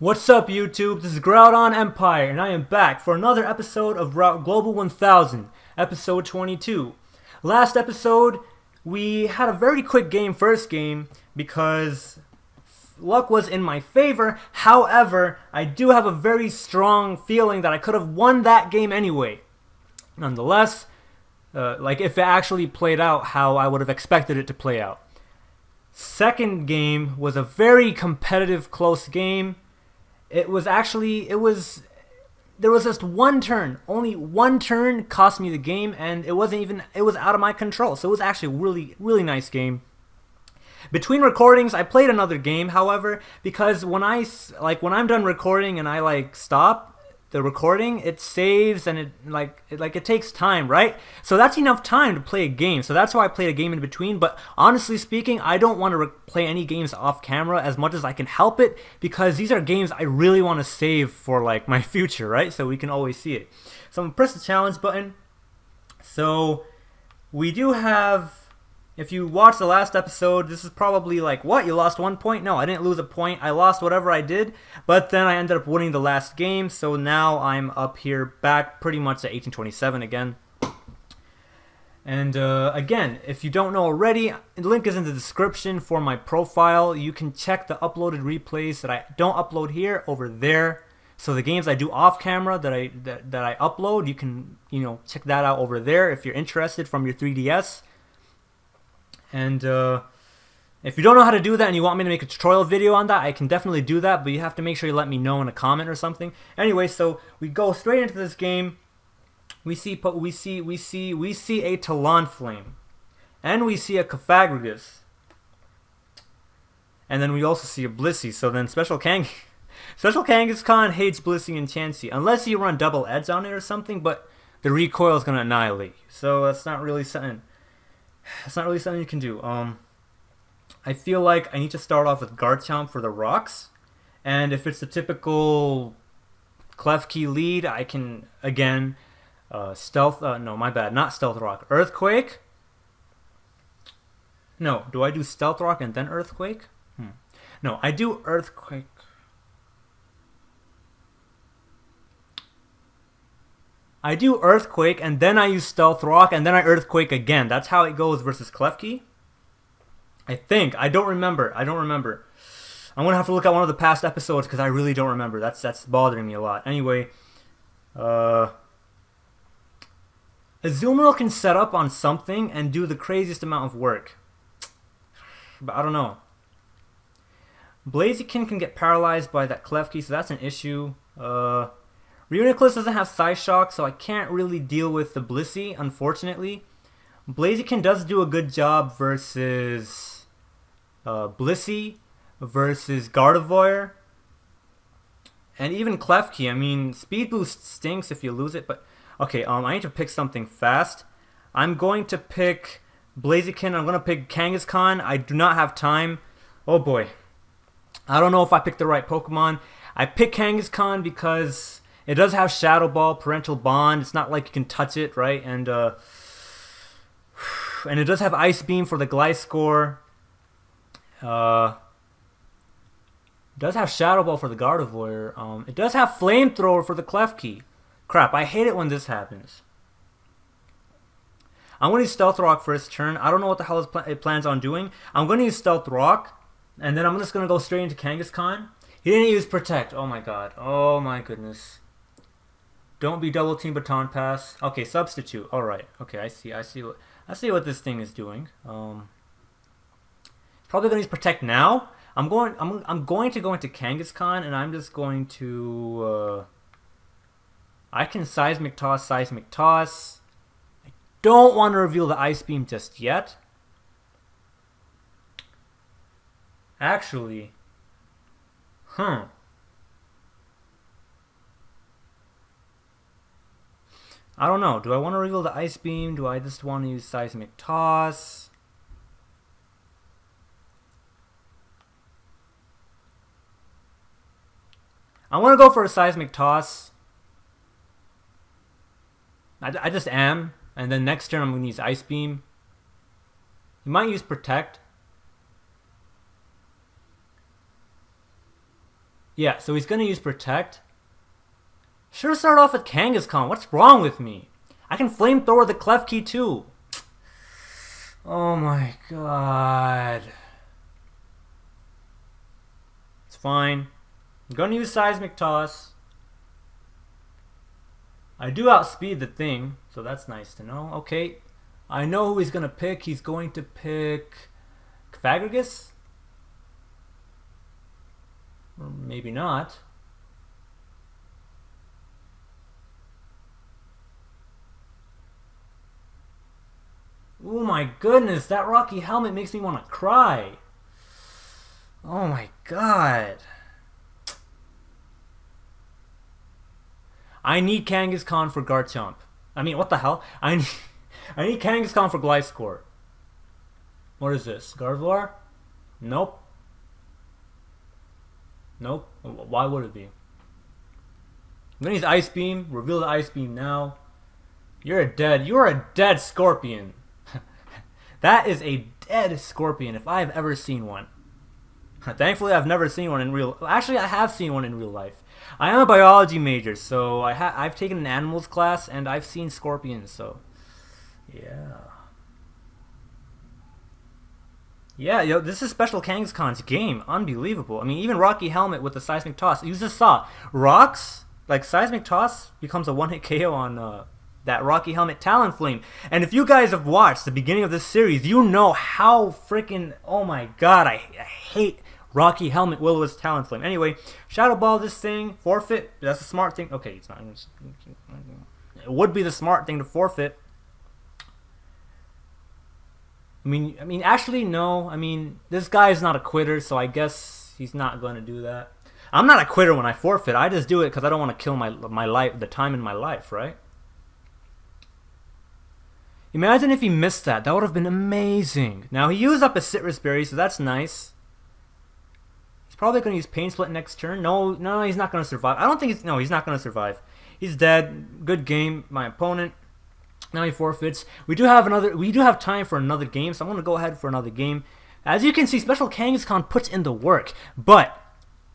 What's up, YouTube? This is GroudonEmpire, and I am back for another episode of Route Global 1000, episode 22. Last episode, we had a very quick first game, because luck was in my favor. However, I do have a very strong feeling that I could have won that game anyway. Nonetheless, if it actually played out how I would have expected it to play out. Second game was a very competitive, close game. There was just one turn. Only one turn cost me the game, and it was out of my control. So it was actually a really, really nice game. Between recordings, I played another game, however, because when I'm done recording and I stop the recording, it saves and it takes time, right? So that's enough time to play a game. So that's why I played a game in between. But honestly speaking, I don't want to play any games off camera as much as I can help it, because these are games I really want to save for my future, right? So we can always see it. So I'm gonna press the challenge button. So we do have, if you watch the last episode, this is probably what? You lost 1 point? No, I didn't lose a point. I lost whatever I did, but then I ended up winning the last game, so now I'm up here back pretty much at 1827 again. And again, if you don't know already, the link is in the description for my profile. You can check the uploaded replays that I don't upload here over there. So the games I do off camera that I upload, you can check that out over there if you're interested from your 3DS. And if you don't know how to do that and you want me to make a tutorial video on that, I can definitely do that, but you have to make sure you let me know in a comment or something. Anyway, so we go straight into this game. We see a Talonflame, and we see a Cofagrigus, and then we also see a Blissey. So then Special Kangaskhan hates Blissey and Chansey unless you run double edge on it or something, but the recoil is gonna annihilate you. So that's not really something. It's not really something you can do. I feel like I need to start off with Garchomp for the rocks. And if it's the typical Klefki lead, I can, again, no, my bad, not Stealth Rock. Earthquake? No, do I do Stealth Rock and then Earthquake? No, I do Earthquake. I do Earthquake, and then I use Stealth Rock, and then I Earthquake again. That's how it goes versus Klefki. I think. I don't remember. I'm going to have to look at one of the past episodes, because I really don't remember. That's bothering me a lot. Anyway, Azumarill can set up on something and do the craziest amount of work. But I don't know. Blaziken can get paralyzed by that Klefki, so that's an issue. Reuniclus doesn't have Psyshock, so I can't really deal with the Blissey, unfortunately. Blaziken does do a good job versus Blissey, versus Gardevoir, and even Klefki. I mean, Speed Boost stinks if you lose it, but okay, I need to pick something fast. I'm going to pick Blaziken. I'm going to pick Kangaskhan. I do not have time. Oh boy. I don't know if I picked the right Pokemon. I picked Kangaskhan because it does have Shadow Ball, Parental Bond. It's not like you can touch it, right? And it does have Ice Beam for the Gliscor. It does have Shadow Ball for the Gardevoir. It does have Flamethrower for the Klefki. Crap, I hate it when this happens. I'm going to use Stealth Rock first turn. I don't know what the hell it plans on doing. I'm going to use Stealth Rock, and then I'm just going to go straight into Kangaskhan. He didn't use Protect. Oh my god. Oh my goodness. Don't be double team Baton Pass. Okay, Substitute. All right. Okay, I see what this thing is doing. Probably gonna use Protect now. I'm going to go into Kangaskhan, and I'm just going to. I can Seismic Toss. I don't want to reveal the Ice Beam just yet. Actually, I don't know. Do I want to reveal the Ice Beam? Do I just want to use Seismic Toss? I want to go for a Seismic Toss. I just am. And then next turn I'm going to use Ice Beam. You might use Protect. Yeah, so he's gonna use Protect. Should've started off with Kangaskhan. What's wrong with me? I can Flamethrower the Klefki too. Oh my god. It's fine. I'm gonna use Seismic Toss. I do outspeed the thing, so that's nice to know. Okay, I know who he's gonna pick. He's going to pick Kvagragus? Or maybe not. Oh my goodness, that Rocky Helmet makes me want to cry. Oh my god. I need Kangaskhan for Garchomp. I mean, what the hell? I need Kangaskhan for Gliscor. What is this? Gardevoir? Nope. Nope. Why would it be? I'm gonna use Ice Beam. Reveal the Ice Beam now. You're a dead Scorpion. That is a dead Scorpion if I've ever seen one. Thankfully, I've never seen one in real. Actually, I have seen one in real life. I am a biology major, so I've taken an animals class and I've seen scorpions. So, yeah. Yeah, yo, this is Special Kangaskhan's game. Unbelievable. I mean, even Rocky Helmet with the Seismic Toss. You just saw rocks like Seismic Toss becomes a one-hit KO on that Rocky Helmet Talonflame. And if you guys have watched the beginning of this series, you know how freaking, oh my god, I hate Rocky Helmet Will-O-Wisp Talonflame. Anyway, Shadow Ball this thing, forfeit. That's a smart thing. Okay, it's not. It would be the smart thing to forfeit. I mean, actually, no. I mean, this guy is not a quitter, so I guess he's not going to do that. I'm not a quitter when I forfeit. I just do it because I don't want to kill my life, the time in my life, right? Imagine if he missed that. That would have been amazing. Now, he used up a Citrus Berry, so that's nice. He's probably going to use Pain Split next turn. No, he's not going to survive. I don't think he's... No, he's not going to survive. He's dead. Good game, my opponent. Now he forfeits. We do have time for another game, so I'm going to go ahead for another game. As you can see, Special Kangaskhan puts in the work, but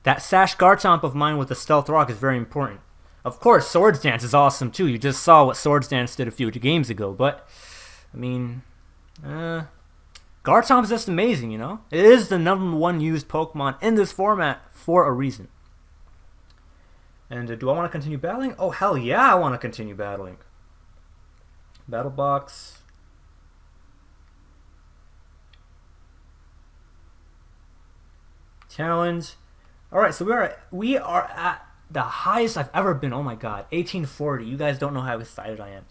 that Sash Garchomp of mine with the Stealth Rock is very important. Of course, Swords Dance is awesome too. You just saw what Swords Dance did a few games ago, but I mean, Garchomp is just amazing, you know? It is the #1 used Pokemon in this format for a reason. And do I want to continue battling? Oh, hell yeah, I want to continue battling. Battle Box. Challenge. Alright, so we are at the highest I've ever been. Oh my god, 1840. You guys don't know how excited I am.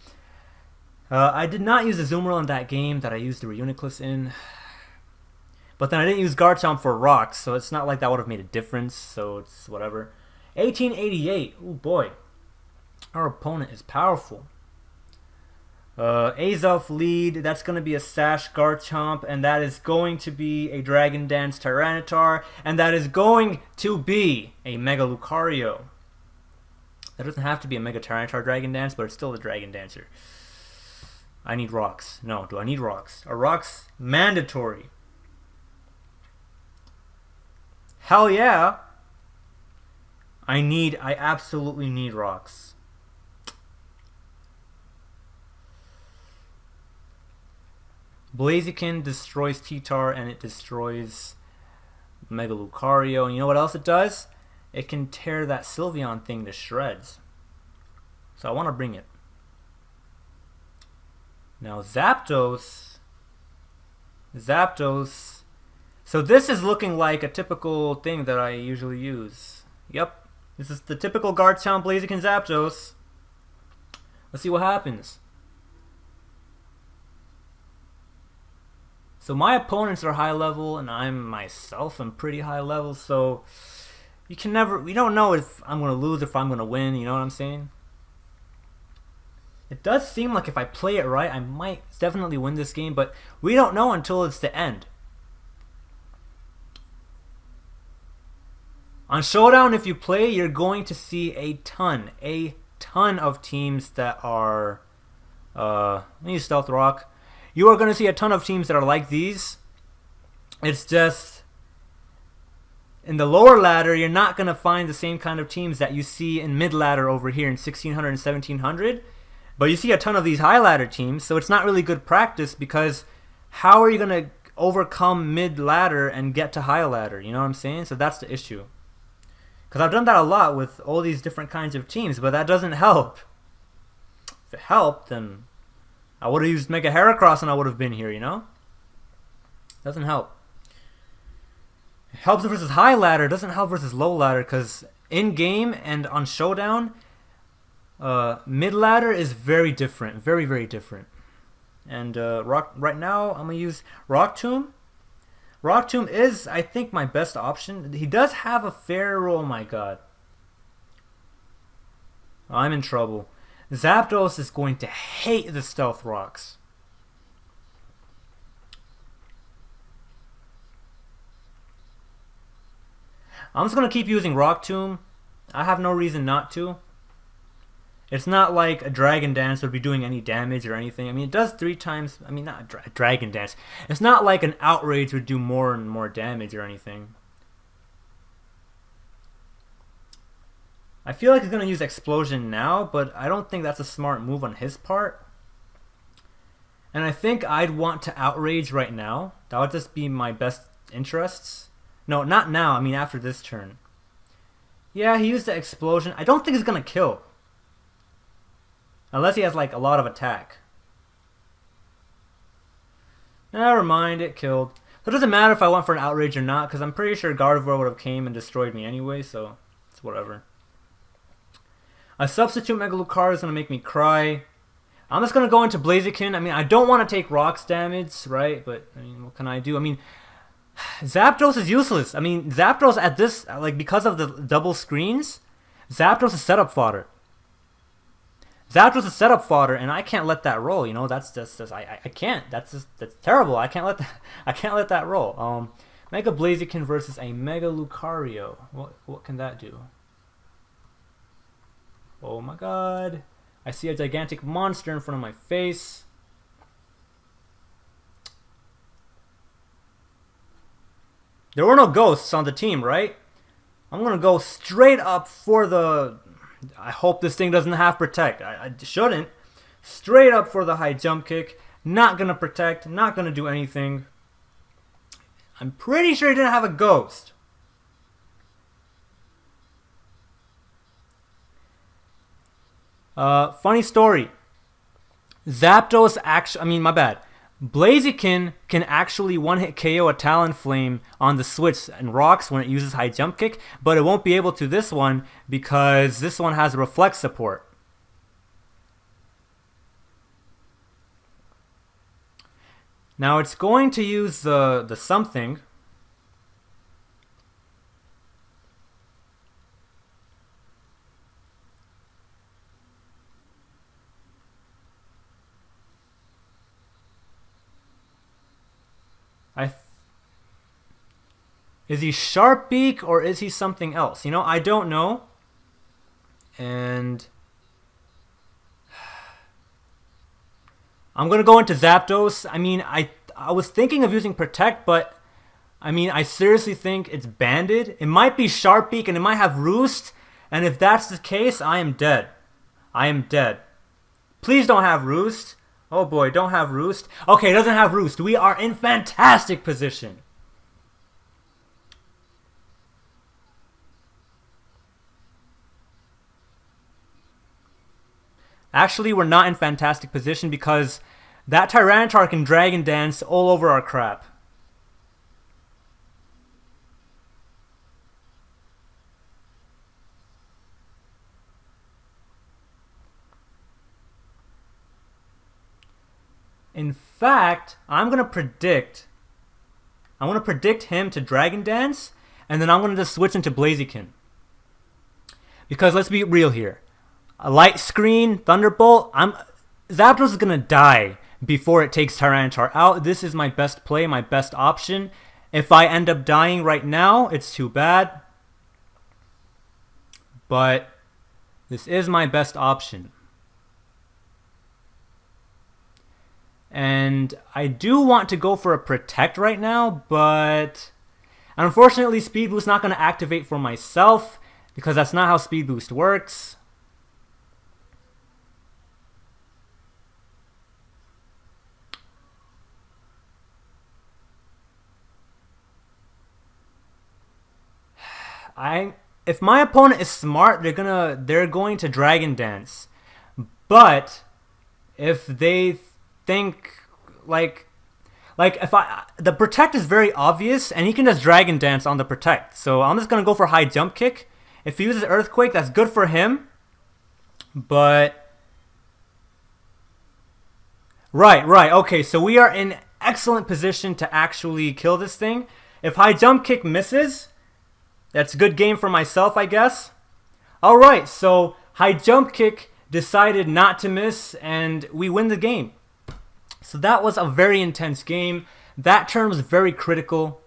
I did not use the Zoomerl in that game that I used the Reuniclus in. But then I didn't use Garchomp for rocks, so it's not like that would have made a difference, so it's whatever. 1888. Oh boy. Our opponent is powerful. Azelf lead, that's going to be a Sash Garchomp, and that is going to be a Dragon Dance Tyranitar, and that is going to be a Mega Lucario. That doesn't have to be a Mega Tyranitar Dragon Dance, but it's still a Dragon Dancer. I need rocks. No, do I need rocks? Are rocks mandatory? Hell yeah! I absolutely need rocks. Blaziken destroys T-Tar and it destroys Mega Lucario. And you know what else it does? It can tear that Sylveon thing to shreds. So I want to bring it. Now Zapdos. So this is looking like a typical thing that I usually use. Yep. This is the typical Garchomp Blaziken Zapdos. Let's see what happens. So my opponents are high level, and I'm myself am pretty high level, so we don't know if I'm going to lose or if I'm going to win, you know what I'm saying? It does seem like if I play it right, I might definitely win this game, but we don't know until it's the end. On Showdown, if you play, you're going to see a ton of teams that are, let me use Stealth Rock. You are going to see a ton of teams that are like these. It's just, in the lower ladder, you're not going to find the same kind of teams that you see in mid ladder over here in 1600 and 1700. But you see a ton of these high ladder teams, so it's not really good practice because how are you going to overcome mid ladder and get to high ladder? You know what I'm saying? So that's the issue. Because I've done that a lot with all these different kinds of teams, but that doesn't help. If it helped, then I would have used Mega Heracross and I would have been here, you know? Doesn't help. It helps versus high ladder, doesn't help versus low ladder, because in game and on Showdown, mid ladder is very different, very, very different. And right now, I'm going to use Rock Tomb. Rock Tomb is, I think, my best option. He does have a fair... Oh my god. I'm in trouble. Zapdos is going to hate the Stealth Rocks. I'm just going to keep using Rock Tomb. I have no reason not to. It's not like a Dragon Dance would be doing any damage or anything. I mean, it does 3 times... I mean, not a Dragon Dance. It's not like an Outrage would do more and more damage or anything. I feel like he's going to use Explosion now, but I don't think that's a smart move on his part. And I think I'd want to Outrage right now. That would just be my best interests. No, not now. I mean, after this turn. Yeah, he used the Explosion. I don't think he's going to kill. Unless he has, like, a lot of attack. Never mind, it killed. So it doesn't matter if I went for an Outrage or not, because I'm pretty sure Gardevoir would have came and destroyed me anyway, so it's whatever. A substitute Mega Lucario is going to make me cry. I'm just going to go into Blaziken. I mean, I don't want to take Rocks damage, right? But, I mean, what can I do? I mean, Zapdos is useless. I mean, Zapdos at this, like, because of the double screens, Zapdos is setup fodder. Zapdos is setup fodder, and I can't let that roll. You know, that's just I can't. That's terrible. I can't let that roll. Mega Blaziken versus a Mega Lucario. What can that do? Oh my god! I see a gigantic monster in front of my face. There were no ghosts on the team, right? I'm gonna go straight up for the... I hope this thing doesn't have Protect. I shouldn't. Straight up for the high jump kick. Not gonna Protect. Not gonna do anything. I'm pretty sure he didn't have a Ghost. Funny story. Zapdos actually... I mean, my bad. Blaziken can actually one-hit KO a Talonflame on the switch and Rocks when it uses high jump kick, but it won't be able to this one because this one has reflex support. Now it's going to use the something. Is he Sharp Beak or is he something else? You know, I don't know. And I'm going to go into Zapdos. I mean, I was thinking of using Protect, but I mean, I seriously think it's banded. It might be Sharp Beak and it might have Roost. And if that's the case, I am dead. I am dead. Please don't have Roost. Oh boy, don't have Roost. Okay, it doesn't have Roost. We are in fantastic position. Actually, we're not in fantastic position because that Tyranitar can Dragon Dance all over our crap. In fact, I'm going to predict him to Dragon Dance, and then I'm going to just switch into Blaziken. Because let's be real here. A Light Screen, Thunderbolt, Zapdos is going to die before it takes Tyranitar out. This is my best play, my best option. If I end up dying right now, it's too bad. But this is my best option. And I do want to go for a Protect right now, but And unfortunately, Speed Boost not going to activate for myself because that's not how Speed Boost works. If my opponent is smart, they're going to Dragon Dance. But if they think like if the Protect is very obvious and he can just Dragon Dance on the Protect. So I'm just gonna go for high jump kick. If he uses Earthquake, that's good for him. But right. Okay, so we are in excellent position to actually kill this thing. If high jump kick misses, that's a good game for myself, I guess. Alright, so high jump kick decided not to miss, and we win the game. So that was a very intense game. That turn was very critical.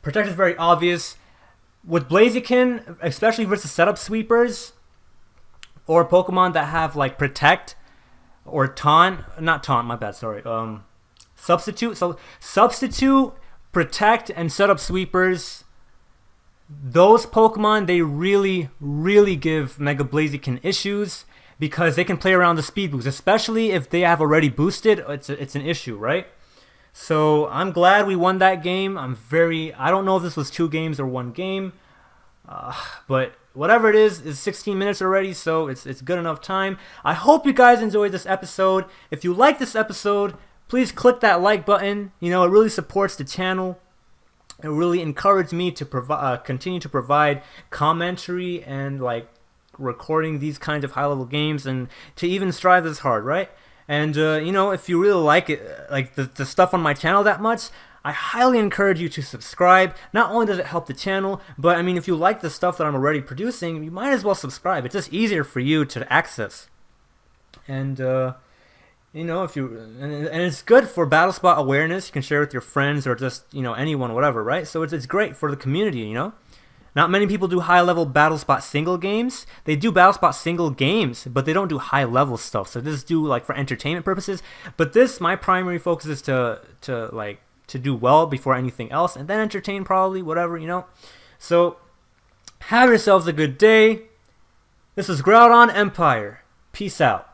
Protect is very obvious. With Blaziken, especially versus setup sweepers, or Pokemon that have like Protect, or Taunt, not Taunt, my bad, sorry. Substitute, so Substitute, Protect, and setup sweepers, those Pokemon, they really give Mega Blaziken issues because they can play around the Speed Boost, especially if they have already boosted. It's an issue, right? So I'm glad we won that game. I don't know if this was 2 games or 1 game, but whatever it is 16 minutes already, so it's good enough time. I hope you guys enjoyed this episode. If you like this episode, please click that like button. You know, it really supports the channel. It really encouraged me to continue to provide commentary and like recording these kinds of high-level games and to even strive this hard, right? And you know, if you really like it, like the stuff on my channel that much, I highly encourage you to subscribe. Not only does it help the channel, but I mean, if you like the stuff that I'm already producing, you might as well subscribe. It's just easier for you to access. And you know, and it's good for battle spot awareness. You can share with your friends or just, you know, anyone, whatever, right? So it's great for the community, you know. Not many people do high-level battle spot single games. They do battle spot single games, but they don't do high-level stuff. So this do like for entertainment purposes. But this, my primary focus is to do well before anything else, and then entertain probably, whatever, you know. So have yourselves a good day. This is GroudonEmpire. Peace out.